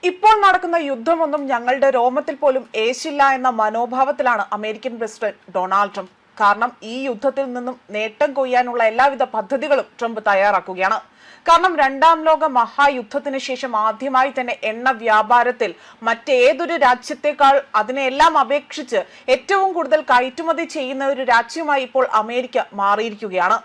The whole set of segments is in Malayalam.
ഇപ്പോൾ നടക്കുന്ന യുദ്ധമൊന്നും ഞങ്ങളുടെ രോമത്തിൽ പോലും ഏശില്ല എന്ന മനോഭാവത്തിലാണ് അമേരിക്കൻ പ്രസിഡന്റ് ഡൊണാൾഡ് ട്രംപ്. കാരണം ഈ യുദ്ധത്തിൽ നിന്നും നേട്ടം കൊയ്യാനുള്ള എല്ലാവിധ പദ്ധതികളും ട്രംപ് തയ്യാറാക്കുകയാണ്. കാരണം രണ്ടാം ലോക മഹായുദ്ധത്തിന് ശേഷം ആദ്യമായി തന്നെ എണ്ണ വ്യാപാരത്തിൽ മറ്റേതൊരു രാജ്യത്തെക്കാൾ അതിനെല്ലാം അപേക്ഷിച്ച് ഏറ്റവും കൂടുതൽ കയറ്റുമതി ചെയ്യുന്ന ഒരു രാജ്യമായി ഇപ്പോൾ അമേരിക്ക മാറിയിരിക്കുകയാണ്.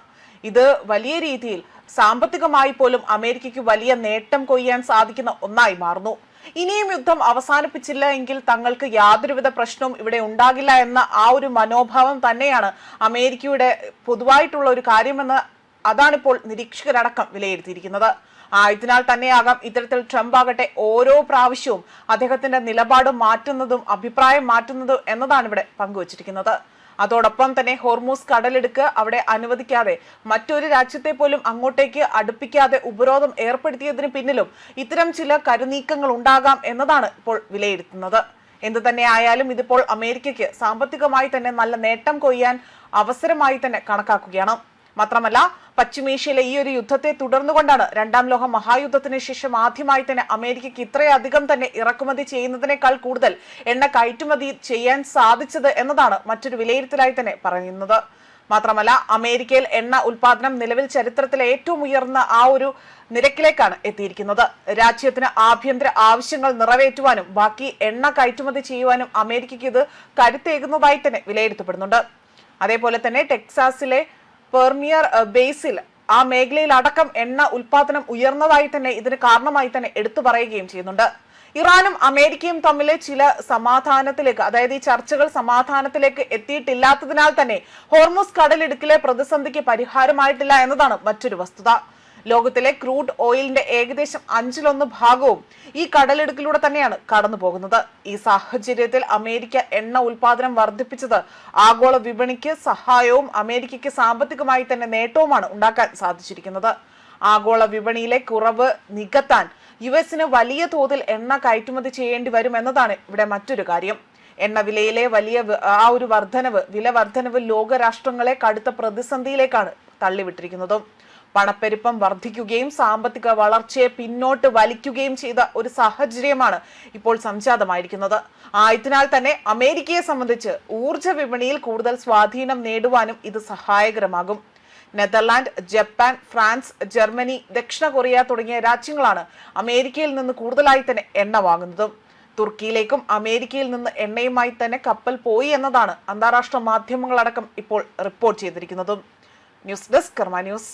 ഇത് വലിയ രീതിയിൽ സാമ്പത്തികമായി പോലും അമേരിക്കയ്ക്ക് വലിയ നേട്ടം കൊയ്യാൻ സാധിക്കുന്ന ഒന്നായി മാറുന്നു. ഇനിയും യുദ്ധം അവസാനിപ്പിച്ചില്ല എങ്കിൽ തങ്ങൾക്ക് യാതൊരുവിധ പ്രശ്നവും ഇവിടെ ഉണ്ടാകില്ല എന്ന ആ ഒരു മനോഭാവം തന്നെയാണ് അമേരിക്കയുടെ പൊതുവായിട്ടുള്ള ഒരു കാര്യമെന്ന് അതാണിപ്പോൾ നിരീക്ഷകരടക്കം വിലയിരുത്തിയിരിക്കുന്നത്. ആയതിനാൽ തന്നെയാകാം ഇത്തരത്തിൽ ട്രംപ് ആകട്ടെ ഓരോ പ്രാവശ്യവും അദ്ദേഹത്തിന്റെ നിലപാട് മാറ്റുന്നതും അഭിപ്രായം മാറ്റുന്നതും എന്നതാണ് ഇവിടെ പങ്കുവച്ചിരിക്കുന്നത്. അതോടൊപ്പം തന്നെ ഹോർമൂസ് കടലിടുക്ക് അവിടെ അനുവദിക്കാതെ മറ്റൊരു രാജ്യത്തെ പോലും അങ്ങോട്ടേക്ക് അടുപ്പിക്കാതെ ഉപരോധം ഏർപ്പെടുത്തിയതിന് പിന്നിലും ഇത്തരം ചില കരുനീക്കങ്ങൾ ഉണ്ടാകാം എന്നതാണ് ഇപ്പോൾ വിലയിരുത്തുന്നത്. എന്തു തന്നെ ആയാലും ഇതിപ്പോൾ അമേരിക്കയ്ക്ക് സാമ്പത്തികമായി തന്നെ നല്ല നേട്ടം കൊയ്യാൻ അവസരമായി തന്നെ കണക്കാക്കുകയാണ്. മാത്രമല്ല പശ്ചിമേഷ്യയിലെ ഈ ഒരു യുദ്ധത്തെ തുടർന്നുകൊണ്ടാണ് രണ്ടാം ലോക മഹായുദ്ധത്തിന് ശേഷം ആദ്യമായി തന്നെ അമേരിക്കയ്ക്ക് ഇത്രയധികം തന്നെ ഇറക്കുമതി ചെയ്യുന്നതിനേക്കാൾ കൂടുതൽ എണ്ണ കയറ്റുമതി ചെയ്യാൻ സാധിച്ചത് എന്നതാണ് മറ്റൊരു വിലയിരുത്തലായി തന്നെ പറയുന്നത്. മാത്രമല്ല അമേരിക്കയിൽ എണ്ണ ഉൽപാദനം നിലവിൽ ചരിത്രത്തിലെ ഏറ്റവും ഉയർന്ന ആ ഒരു നിരക്കിലേക്കാണ് എത്തിയിരിക്കുന്നത്. രാജ്യത്തിന് ആഭ്യന്തര ആവശ്യങ്ങൾ നിറവേറ്റുവാനും ബാക്കി എണ്ണ കയറ്റുമതി ചെയ്യുവാനും അമേരിക്കയ്ക്ക് ഇത് കരുത്തേകുന്നതായി തന്നെ വിലയിരുത്തപ്പെടുന്നുണ്ട്. അതേപോലെ തന്നെ ടെക്സാസിലെ പെർമിയർ ബേസിൽ ആ മേഖലയിൽ അടക്കം എണ്ണ ഉൽപാദനം ഉയർന്നതായി തന്നെ ഇതിന് കാരണമായി തന്നെ എടുത്തു പറയുകയും ചെയ്യുന്നുണ്ട്. ഇറാനും അമേരിക്കയും തമ്മിലെ ചില സമാധാനത്തിലേക്ക്, അതായത് ഈ ചർച്ചകൾ സമാധാനത്തിലേക്ക് എത്തിയിട്ടില്ലാത്തതിനാൽ തന്നെ ഹോർമൂസ് കടലിടുക്കിലെ പ്രതിസന്ധിക്ക് പരിഹാരമായിട്ടില്ല എന്നതാണ് മറ്റൊരു വസ്തുത. ലോകത്തിലെ ക്രൂഡ് ഓയിലിന്റെ ഏകദേശം 1/5 ഭാഗവും ഈ കടലിടുക്കിലൂടെ തന്നെയാണ് കടന്നു പോകുന്നത്. ഈ സാഹചര്യത്തിൽ അമേരിക്ക എണ്ണ ഉൽപാദനം വർദ്ധിപ്പിച്ചത് ആഗോള വിപണിക്ക് സഹായവും അമേരിക്കയ്ക്ക് സാമ്പത്തികമായി തന്നെ നേട്ടവുമാണ് ഉണ്ടാക്കാൻ സാധിച്ചിരിക്കുന്നത്. ആഗോള വിപണിയിലെ കുറവ് നികത്താൻ യുഎസിന് വലിയ തോതിൽ എണ്ണ കയറ്റുമതി ചെയ്യേണ്ടി വരും എന്നതാണ് ഇവിടെ മറ്റൊരു കാര്യം. എണ്ണ വിലയിലെ വലിയ ആ ഒരു വില വർധനവ് ലോകരാഷ്ട്രങ്ങളെ കടുത്ത പ്രതിസന്ധിയിലേക്കാണ് തള്ളിവിട്ടിരിക്കുന്നതും. പണപ്പെരുപ്പം വർദ്ധിക്കുകയും സാമ്പത്തിക വളർച്ചയെ പിന്നോട്ട് വലിക്കുകയും ചെയ്ത ഒരു സാഹചര്യമാണ് ഇപ്പോൾ സംജാതമായിരിക്കുന്നത്. ആയതിനാൽ തന്നെ അമേരിക്കയെ സംബന്ധിച്ച് ഊർജ വിപണിയിൽ കൂടുതൽ സ്വാധീനം നേടുവാനും ഇത് സഹായകരമാകും. നെതർലാൻഡ്, ജപ്പാൻ, ഫ്രാൻസ്, ജർമ്മനി, ദക്ഷിണ കൊറിയ തുടങ്ങിയ രാജ്യങ്ങളാണ് അമേരിക്കയിൽ നിന്ന് കൂടുതലായി തന്നെ എണ്ണ വാങ്ങുന്നതും. തുർക്കിയിലേക്കും അമേരിക്കയിൽ നിന്ന് എണ്ണയുമായി തന്നെ കപ്പൽ പോയി എന്നതാണ് അന്താരാഷ്ട്ര മാധ്യമങ്ങളടക്കം ഇപ്പോൾ റിപ്പോർട്ട് ചെയ്തിരിക്കുന്നതും. ന്യൂസ് ഡെസ്ക് കർമ്മ ന്യൂസ്.